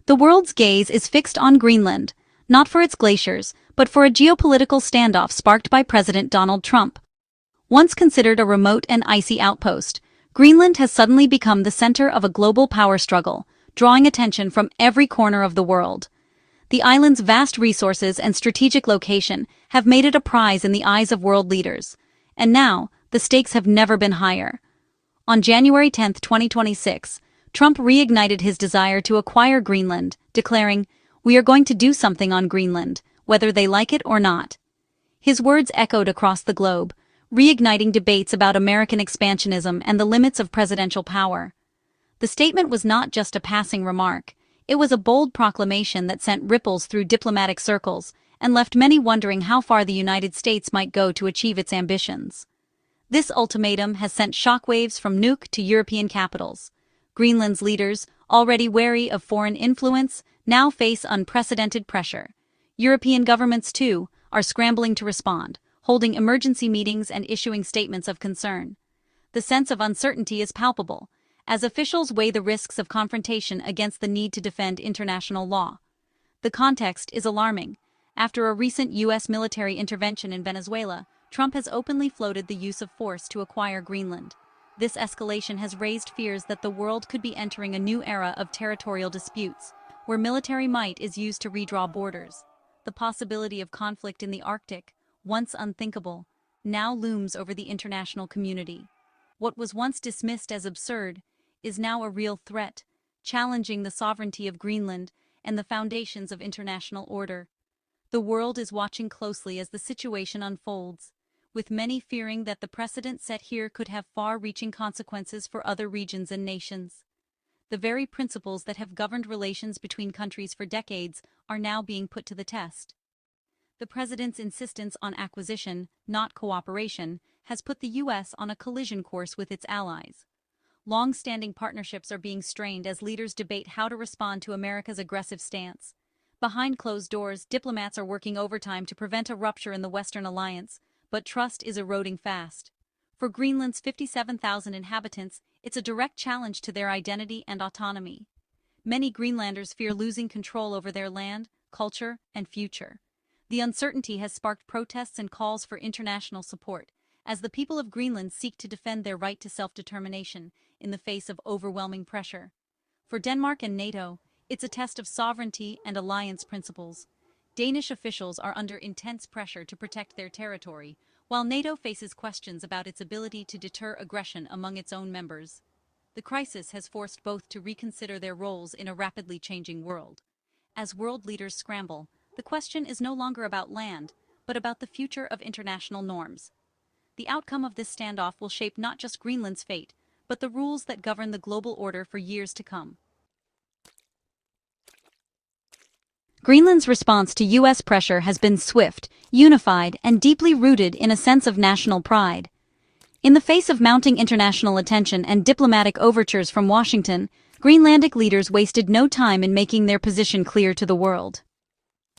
The world's gaze is fixed on Greenland, not for its glaciers, but for a geopolitical standoff sparked by President Donald Trump. Once considered a remote and icy outpost, Greenland has suddenly become the center of a global power struggle, drawing attention from every corner of the world. The island's vast resources and strategic location have made it a prize in the eyes of world leaders. And now, the stakes have never been higher. On January 10, 2026, Trump reignited his desire to acquire Greenland, declaring, "We are going to do something on Greenland, whether they like it or not." His words echoed across the globe, reigniting debates about American expansionism and the limits of presidential power. The statement was not just a passing remark. It was a bold proclamation that sent ripples through diplomatic circles and left many wondering how far the United States might go to achieve its ambitions. This ultimatum has sent shockwaves from Nuuk to European capitals. Greenland's leaders, already wary of foreign influence, now face unprecedented pressure. European governments, too, are scrambling to respond, holding emergency meetings and issuing statements of concern. The sense of uncertainty is palpable, as officials weigh the risks of confrontation against the need to defend international law. The context is alarming. After a recent U.S. military intervention in Venezuela, Trump has openly floated the use of force to acquire Greenland. This escalation has raised fears that the world could be entering a new era of territorial disputes, where military might is used to redraw borders. The possibility of conflict in the Arctic, once unthinkable, now looms over the international community. What was once dismissed as absurd is now a real threat, challenging the sovereignty of Greenland and the foundations of international order. The world is watching closely as the situation unfolds, with many fearing that the precedent set here could have far-reaching consequences for other regions and nations. The very principles that have governed relations between countries for decades are now being put to the test. The president's insistence on acquisition, not cooperation, has put the U.S. on a collision course with its allies. Long-standing partnerships are being strained as leaders debate how to respond to America's aggressive stance. Behind closed doors, diplomats are working overtime to prevent a rupture in the Western alliance, but trust is eroding fast. For Greenland's 57,000 inhabitants, it's a direct challenge to their identity and autonomy. Many Greenlanders fear losing control over their land, culture, and future. The uncertainty has sparked protests and calls for international support, as the people of Greenland seek to defend their right to self-determination in the face of overwhelming pressure. For Denmark and NATO, it's a test of sovereignty and alliance principles. Danish officials are under intense pressure to protect their territory, while NATO faces questions about its ability to deter aggression among its own members. The crisis has forced both to reconsider their roles in a rapidly changing world. As world leaders scramble, the question is no longer about land, but about the future of international norms. The outcome of this standoff will shape not just Greenland's fate, but the rules that govern the global order for years to come. Greenland's response to U.S. pressure has been swift, unified, and deeply rooted in a sense of national pride. In the face of mounting international attention and diplomatic overtures from Washington, Greenlandic leaders wasted no time in making their position clear to the world.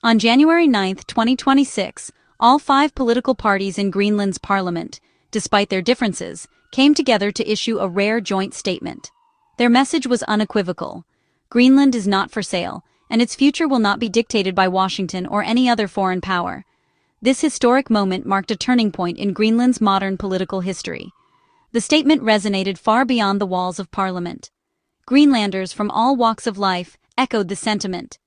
On January 9, 2026, all 5 political parties in Greenland's parliament, despite their differences, came together to issue a rare joint statement. Their message was unequivocal. Greenland is not for sale, and its future will not be dictated by Washington or any other foreign power. This historic moment marked a turning point in Greenland's modern political history. The statement resonated far beyond the walls of Parliament. Greenlanders from all walks of life echoed the sentiment.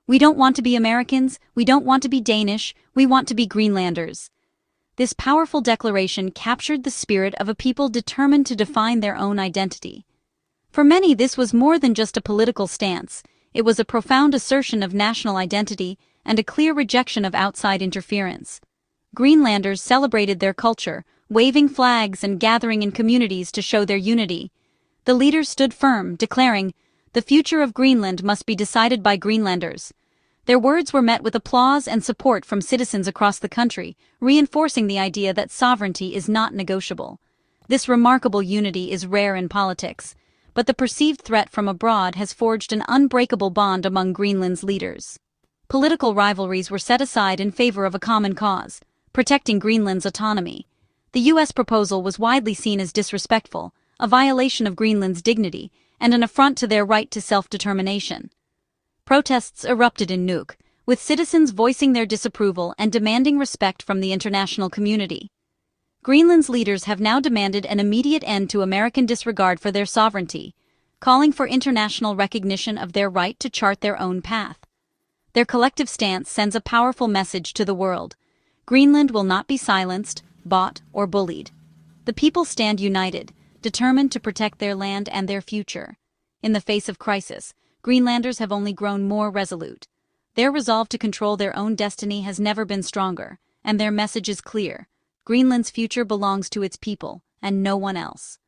"We don't want to be Americans, we don't want to be Danish, we want to be Greenlanders." This powerful declaration captured the spirit of a people determined to define their own identity. For many, this was more than just a political stance. It was a profound assertion of national identity and a clear rejection of outside interference. Greenlanders celebrated their culture, waving flags and gathering in communities to show their unity. The leaders stood firm, declaring, "The future of Greenland must be decided by Greenlanders." Their words were met with applause and support from citizens across the country, reinforcing the idea that sovereignty is not negotiable. This remarkable unity is rare in politics, but the perceived threat from abroad has forged an unbreakable bond among Greenland's leaders. Political rivalries were set aside in favor of a common cause, protecting Greenland's autonomy. The U.S. proposal was widely seen as disrespectful, a violation of Greenland's dignity, and an affront to their right to self-determination. Protests erupted in Nuuk, with citizens voicing their disapproval and demanding respect from the international community. Greenland's leaders have now demanded an immediate end to American disregard for their sovereignty, calling for international recognition of their right to chart their own path. Their collective stance sends a powerful message to the world. Greenland will not be silenced, bought, or bullied. The people stand united, determined to protect their land and their future. In the face of crisis, Greenlanders have only grown more resolute. Their resolve to control their own destiny has never been stronger, and their message is clear. Greenland's future belongs to its people, and no one else.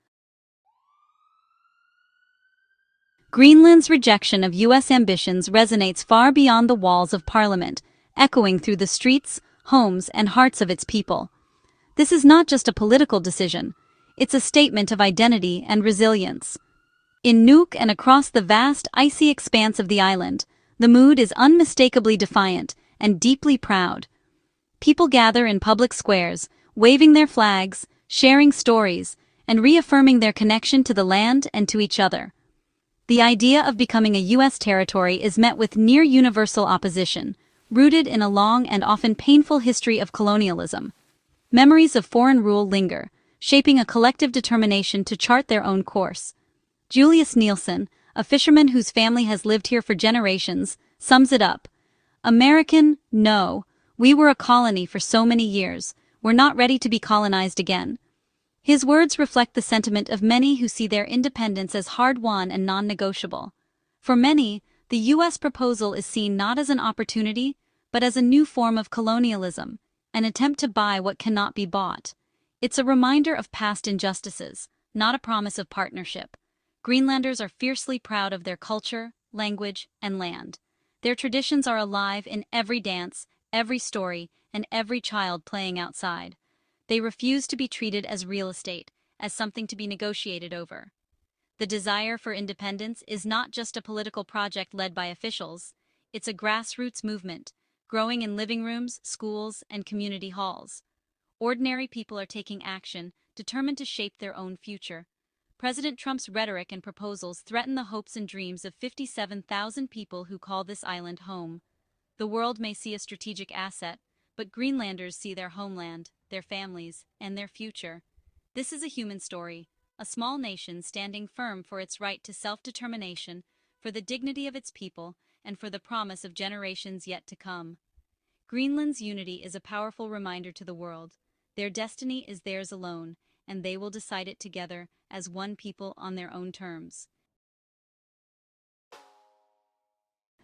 Greenland's rejection of U.S. ambitions resonates far beyond the walls of Parliament, echoing through the streets, homes, and hearts of its people. This is not just a political decision, it's a statement of identity and resilience. In Nuuk and across the vast, icy expanse of the island, the mood is unmistakably defiant and deeply proud. People gather in public squares, waving their flags, sharing stories, and reaffirming their connection to the land and to each other. The idea of becoming a U.S. territory is met with near-universal opposition, rooted in a long and often painful history of colonialism. Memories of foreign rule linger, shaping a collective determination to chart their own course. Julius Nielsen, a fisherman whose family has lived here for generations, sums it up. American, no. We were a colony for so many years. We're not ready to be colonized again. His words reflect the sentiment of many who see their independence as hard-won and non-negotiable. For many, the U.S. proposal is seen not as an opportunity, but as a new form of colonialism, an attempt to buy what cannot be bought. It's a reminder of past injustices, not a promise of partnership. Greenlanders are fiercely proud of their culture, language, and land. Their traditions are alive in every dance, every story, and every child playing outside. They refuse to be treated as real estate, as something to be negotiated over. The desire for independence is not just a political project led by officials, it's a grassroots movement, growing in living rooms, schools, and community halls. Ordinary people are taking action, determined to shape their own future. President Trump's rhetoric and proposals threaten the hopes and dreams of 57,000 people who call this island home. The world may see a strategic asset, but Greenlanders see their homeland, their families, and their future. This is a human story, a small nation standing firm for its right to self-determination, for the dignity of its people, and for the promise of generations yet to come. Greenland's unity is a powerful reminder to the world. Their destiny is theirs alone, and they will decide it together as one people on their own terms.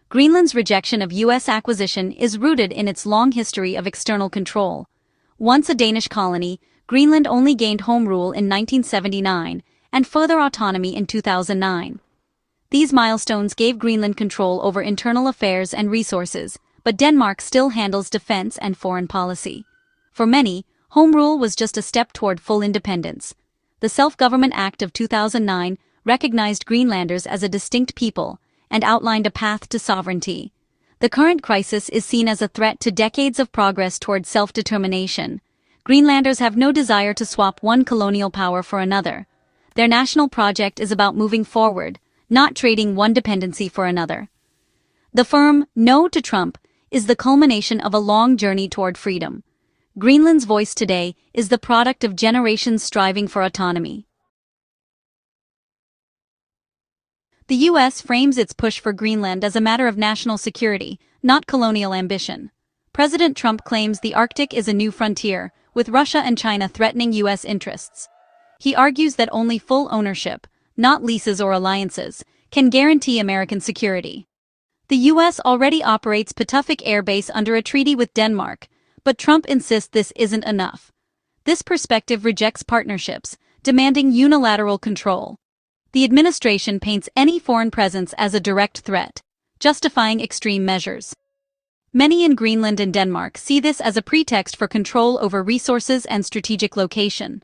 Greenland's rejection of U.S. acquisition is rooted in its long history of external control. Once a Danish colony, Greenland only gained home rule in 1979 and further autonomy in 2009. These milestones gave Greenland control over internal affairs and resources, but Denmark still handles defense and foreign policy. For many, home rule was just a step toward full independence. The Self-Government Act of 2009 recognized Greenlanders as a distinct people and outlined a path to sovereignty. The current crisis is seen as a threat to decades of progress toward self-determination. Greenlanders have no desire to swap one colonial power for another. Their national project is about moving forward, not trading one dependency for another. The firm "No to Trump" is the culmination of a long journey toward freedom. Greenland's voice today is the product of generations striving for autonomy. The U.S. frames its push for Greenland as a matter of national security, not colonial ambition. President Trump claims the Arctic is a new frontier, with Russia and China threatening U.S. interests. He argues that only full ownership, not leases or alliances, can guarantee American security. The U.S. already operates Patuffik Air Base under a treaty with Denmark, but Trump insists this isn't enough. This perspective rejects partnerships, demanding unilateral control. The administration paints any foreign presence as a direct threat, justifying extreme measures. Many in Greenland and Denmark see this as a pretext for control over resources and strategic location.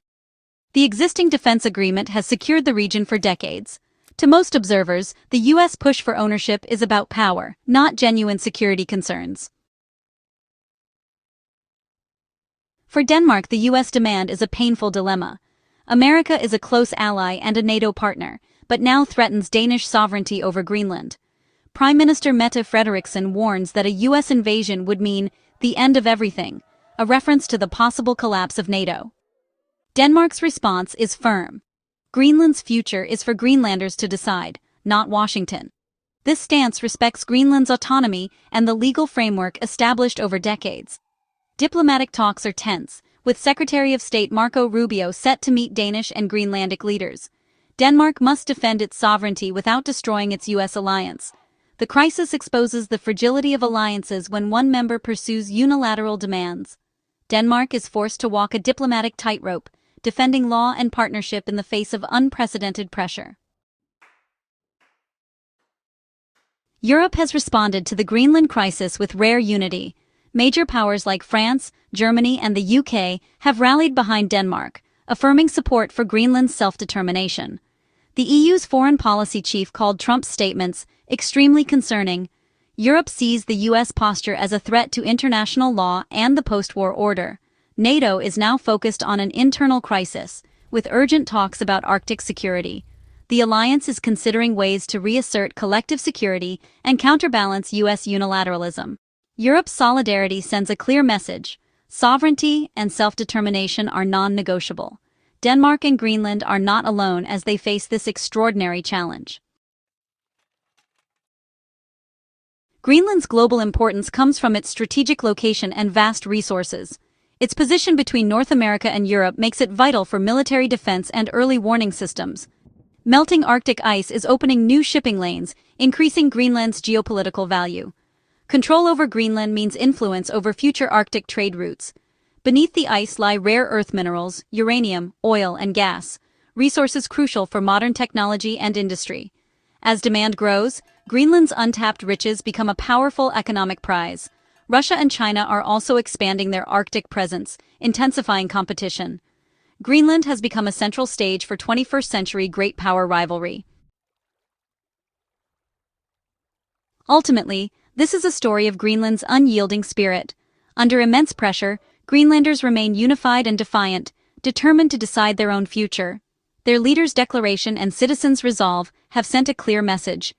The existing defense agreement has secured the region for decades. To most observers, the U.S. push for ownership is about power, not genuine security concerns. For Denmark, the U.S. demand is a painful dilemma. America is a close ally and a NATO partner, but now threatens Danish sovereignty over Greenland. Prime Minister Mette Frederiksen warns that a U.S. invasion would mean the end of everything, a reference to the possible collapse of NATO. Denmark's response is firm. Greenland's future is for Greenlanders to decide, not Washington. This stance respects Greenland's autonomy and the legal framework established over decades. Diplomatic talks are tense, with Secretary of State Marco Rubio set to meet Danish and Greenlandic leaders. Denmark must defend its sovereignty without destroying its U.S. alliance. The crisis exposes the fragility of alliances when one member pursues unilateral demands. Denmark is forced to walk a diplomatic tightrope, defending law and partnership in the face of unprecedented pressure. Europe has responded to the Greenland crisis with rare unity. Major powers like France, Germany, and the UK have rallied behind Denmark, affirming support for Greenland's self-determination. The EU's foreign policy chief called Trump's statements extremely concerning. Europe sees the US posture as a threat to international law and the post-war order. NATO is now focused on an internal crisis, with urgent talks about Arctic security. The alliance is considering ways to reassert collective security and counterbalance US unilateralism. Europe's solidarity sends a clear message: sovereignty and self-determination are non-negotiable. Denmark and Greenland are not alone as they face this extraordinary challenge. Greenland's global importance comes from its strategic location and vast resources. Its position between North America and Europe makes it vital for military defense and early warning systems. Melting Arctic ice is opening new shipping lanes, increasing Greenland's geopolitical value. Control over Greenland means influence over future Arctic trade routes. Beneath the ice lie rare earth minerals, uranium, oil, and gas, resources crucial for modern technology and industry. As demand grows, Greenland's untapped riches become a powerful economic prize. Russia and China are also expanding their Arctic presence, intensifying competition. Greenland has become a central stage for 21st-century great power rivalry. Ultimately, this is a story of Greenland's unyielding spirit. Under immense pressure, Greenlanders remain unified and defiant, determined to decide their own future. Their leaders' declaration and citizens' resolve have sent a clear message.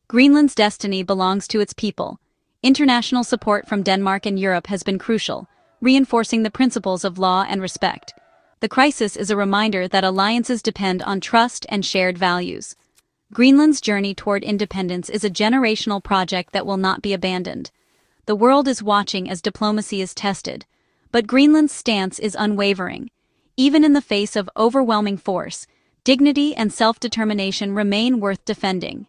Greenland's destiny belongs to its people. International support from Denmark and Europe has been crucial, reinforcing the principles of law and respect. The crisis is a reminder that alliances depend on trust and shared values. Greenland's journey toward independence is a generational project that will not be abandoned. The world is watching as diplomacy is tested, but Greenland's stance is unwavering. Even in the face of overwhelming force, dignity and self-determination remain worth defending.